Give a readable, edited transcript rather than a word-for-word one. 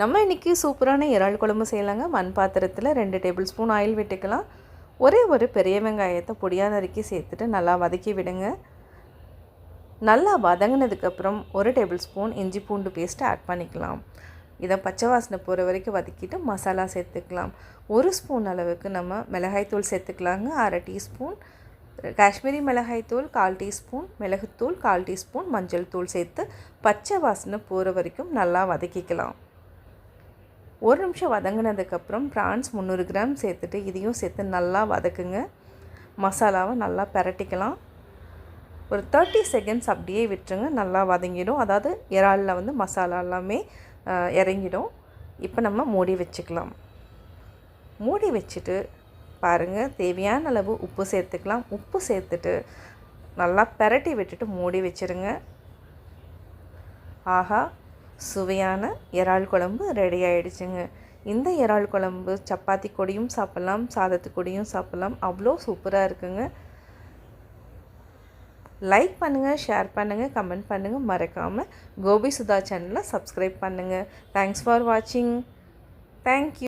நம்ம இன்றைக்கி சூப்பரான இறால் குழம்பு செய்யலாங்க. மண் பாத்திரத்தில் 2 டேபிள் ஸ்பூன் ஆயில் விட்டுக்கலாம். ஒரே ஒரு பெரிய வெங்காயத்தை பொடியாக நறுக்கி சேர்த்துட்டு நல்லா வதக்கி விடுங்க. நல்லா வதங்கினதுக்கப்புறம் 1 டேபிள் ஸ்பூன் இஞ்சி பூண்டு பேஸ்ட்டு ஆட் பண்ணிக்கலாம். இதை பச்சை வாசனை போகிற வரைக்கும் வதக்கிட்டு மசாலா சேர்த்துக்கலாம். 1 ஸ்பூன் அளவுக்கு நம்ம மிளகாய்த்தூள் சேர்த்துக்கலாங்க. 1/2 டீஸ்பூன் காஷ்மீரி மிளகாய்த்தூள், 1/4 டீஸ்பூன் மிளகுத்தூள், 1/4 டீஸ்பூன் மஞ்சள் தூள் சேர்த்து பச்சை வாசனை போகிற வரைக்கும் நல்லா வதக்கிக்கலாம். 1 நிமிஷம் வதங்கினதுக்கப்புறம் ப்ரான்ஸ் 300 கிராம் சேர்த்துட்டு இதையும் சேர்த்து நல்லா வதக்குங்க. மசாலாவை நல்லா பிரட்டிக்கலாம். ஒரு 30 செகண்ட்ஸ் அப்படியே விட்டுருங்க. நல்லா வதங்கிடும். அதாவது இறாலில் மசாலா எல்லாமே இறங்கிடும். இப்போ நம்ம மூடி வச்சுக்கலாம். மூடி வச்சுட்டு பாருங்கள், தேவையான அளவு உப்பு சேர்த்துக்கலாம். உப்பு சேர்த்துட்டு நல்லா பிரட்டி விட்டுட்டு மூடி வச்சுருங்க. ஆஹா, சுவையான இறால் குழம்பு ரெடி ஆகிடுச்சுங்க. இந்த இறால் குழம்பு சப்பாத்தி கூடயும் சாப்பிட்லாம், சாதத்து கூடயும் சாப்பிட்லாம். அவ்வளோ சூப்பராக இருக்குங்க. லைக் பண்ணுங்கள், ஷேர் பண்ணுங்கள், கமெண்ட் பண்ணுங்கள். மறக்காமல் கோபி சுதா சேனலை சப்ஸ்கிரைப் பண்ணுங்கள். தேங்க்ஸ் ஃபார் வாட்சிங். தேங்க்யூ.